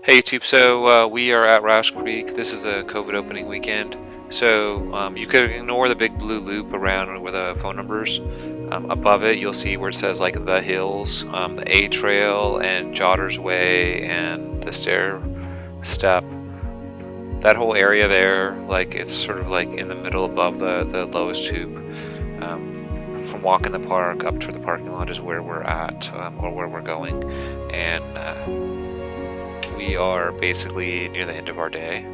Hey YouTube, so we are at Rausch Creek. This is a COVID opening weekend, so you could ignore the big blue loop around with the phone numbers. Above it, you'll see where it says like the hills, the A Trail and Jotter's Way and the stair step. That whole area there, like it's sort of like in the middle above the lowest tube. From walking the park up to the parking lot is where we're at, or where we're going, and we are basically near the end of our day.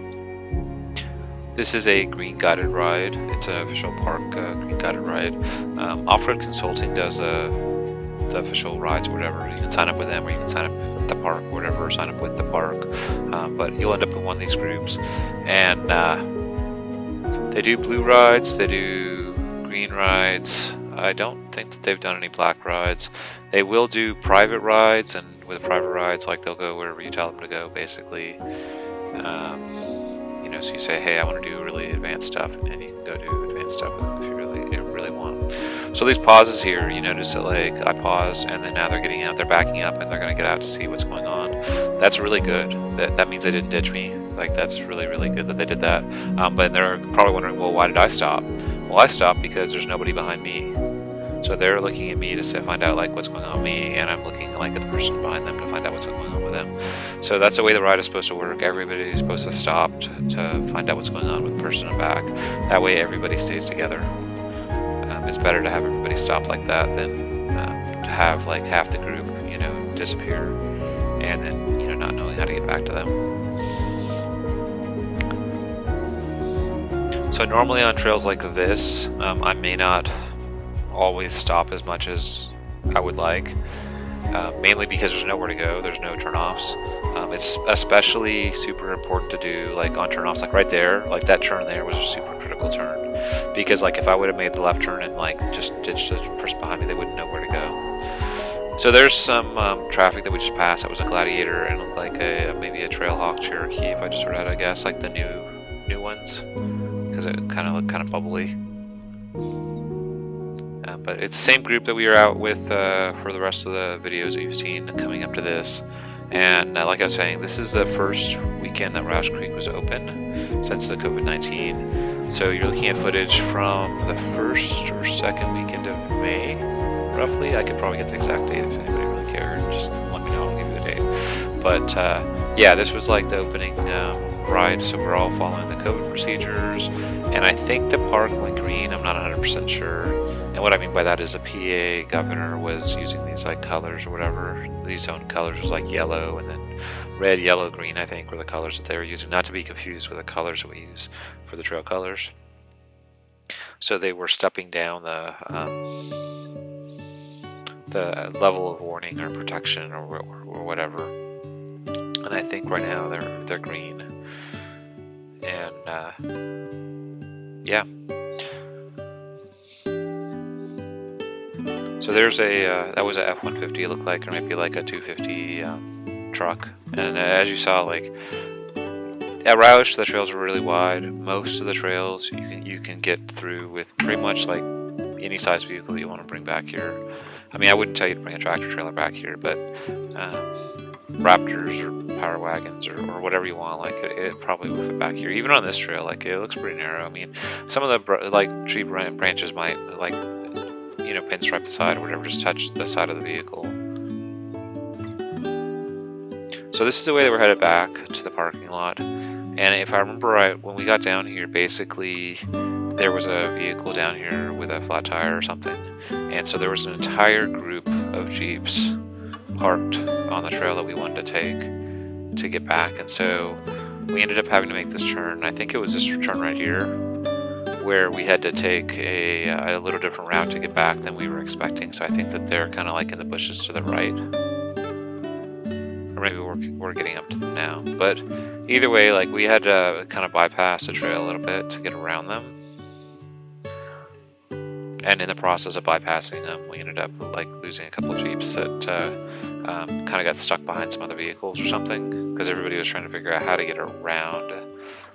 This is a green guided ride. It's an official park green guided ride. Offroad-consulting does the official rides or whatever. You can sign up with them, or you can sign up at the park or whatever, or sign up with the park. But you'll end up in one of these groups. And they do blue rides, they do green rides. I don't think that they've done any black rides. They will do private rides, and with private rides, like they'll go wherever you tell them to go, basically. You know, so you say, hey, I want to do really advanced stuff, and then you can go do advanced stuff with them if you really want. So these pauses here, you notice that like I paused, and then now they're getting out, they're backing up, and they're going to get out to see what's going on. That's really good. That means they didn't ditch me. Like that's really good that they did that. But they're probably wondering, well, why did I stop? Well, I stopped because there's nobody behind me. So they're looking at me to find out like what's going on with me, and I'm looking like at the person behind them to find out what's going on with them. So that's the way the ride is supposed to work. Everybody's supposed to stop to find out what's going on with the person in the back. That way everybody stays together. It's better to have everybody stop like that than to have like half the group, you know, disappear and then, you know, not knowing how to get back to them. So normally on trails like this, I may not always stop as much as I would like, mainly because there's nowhere to go, there's no turnoffs. It's especially super important to do like on turnoffs, like right there, like that turn there was a super critical turn, because like if I would have made the left turn and like just ditched the person behind me, they wouldn't know where to go. So there's some traffic that we just passed that was a Gladiator and looked like maybe a Trailhawk Cherokee, if I just sort of had to guess, like the new ones, because it kind of looked kind of bubbly. But it's the same group that we were out with for the rest of the videos that you've seen coming up to this. And like I was saying, this is the first weekend that Rausch Creek was open since the COVID-19. So you're looking at footage from the first or second weekend of May, roughly. I could probably get the exact date if anybody really cared. Just let me know, I'll give you the date. But yeah, this was like the opening ride, so we're all following the COVID procedures. And I think the park went green, I'm not 100% sure. And what I mean by that is the PA governor was using these like colors or whatever. These zone colors was like yellow, and then red, yellow, green, I think, were the colors that they were using. Not to be confused with the colors that we use for the trail colors. So they were stepping down the level of warning or protection or whatever. And I think right now they're green. And yeah. So there's that was a F-150, it looked like, or maybe like a 250 truck. And as you saw, like at Rausch, the trails were really wide. Most of the trails you can get through with pretty much like any size vehicle you want to bring back here. I mean, I wouldn't tell you to bring a tractor trailer back here, but Raptors or Power Wagons or whatever you want, like it probably will fit back here. Even on this trail, like it looks pretty narrow. I mean, some of the like tree branches might like, you know, pinstripe the side or whatever, just touch the side of the vehicle. So this is the way that we're headed back to the parking lot. And if I remember right, when we got down here, basically there was a vehicle down here with a flat tire or something. And so there was an entire group of Jeeps parked on the trail that we wanted to take to get back. And so we ended up having to make this turn. I think it was this turn right here, where we had to take a little different route to get back than we were expecting. So I think that they're kind of like in the bushes to the right, or maybe we're getting up to them now. But either way, like we had to kind of bypass the trail a little bit to get around them. And in the process of bypassing them, we ended up like losing a couple Jeeps that kind of got stuck behind some other vehicles or something, because everybody was trying to figure out how to get around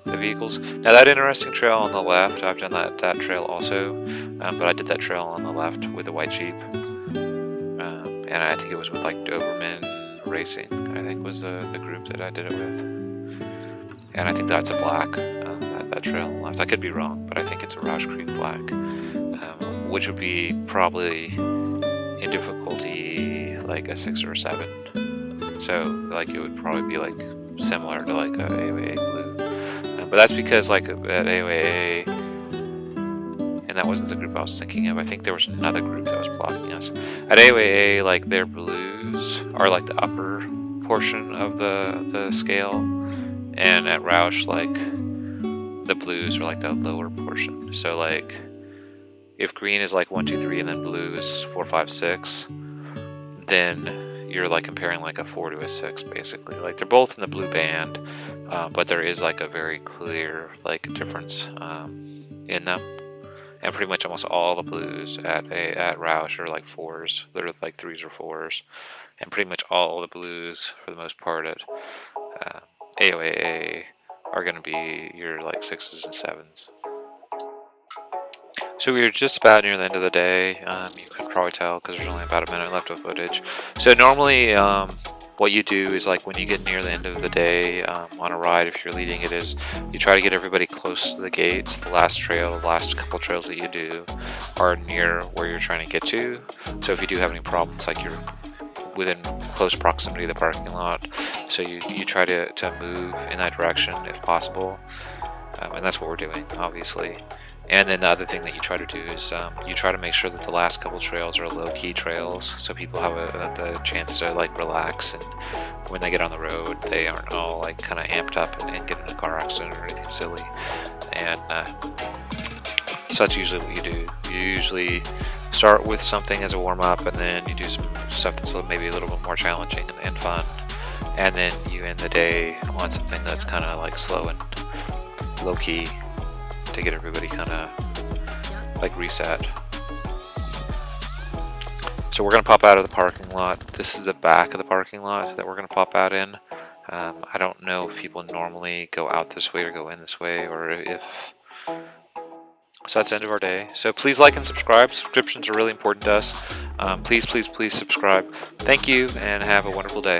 the vehicles. Now that interesting trail on the left, I've done that trail also, but I did that trail on the left with a white Jeep, and I think it was with like Doberman Racing, I think was the group that I did it with. And I think that's a black, that trail left. I could be wrong, but I think it's a Rausch Creek black, which would be probably in difficulty like a 6 or a 7. So like it would probably be like similar to like a AOA blue. But that's because like at AOA, and that wasn't the group I was thinking of. I think there was another group that was blocking us. At AOA, like their blues are like the upper portion of the scale, and at Rausch, like the blues are like the lower portion. So like if green is like 1, 2, 3, and then blue is 4, 5, 6, then you're like comparing like a 4 to a 6 basically. Like they're both in the blue band, but there is like a very clear like difference in them. And pretty much almost all the blues at Rausch are like 4s. They're like 3s or 4s, and pretty much all the blues for the most part at AOAA are going to be your like 6s and 7s. So we were just about near the end of the day. You could probably tell because there's only about a minute left of footage. So normally what you do is like when you get near the end of the day on a ride, if you're leading it, is you try to get everybody close to the gates. The last couple trails that you do are near where you're trying to get to. So if you do have any problems, like you're within close proximity of the parking lot, so you try to move in that direction if possible, and that's what we're doing, obviously. And then the other thing that you try to do is you try to make sure that the last couple trails are low-key trails, so people have the chance to like relax, and when they get on the road, they aren't all like kind of amped up and get in a car accident or anything silly. And so that's usually what you do. You usually start with something as a warm-up, and then you do some stuff that's maybe a little bit more challenging and fun, and then you end the day on something that's kind of like slow and low-key, to get everybody kind of like reset. So we're going to pop out of the parking lot. This is the back of the parking lot that we're going to pop out in. I don't know if people normally go out this way or go in this way, or if... So that's the end of our day. So please like and subscribe. Subscriptions are really important to us. Please subscribe. Thank you, and have a wonderful day.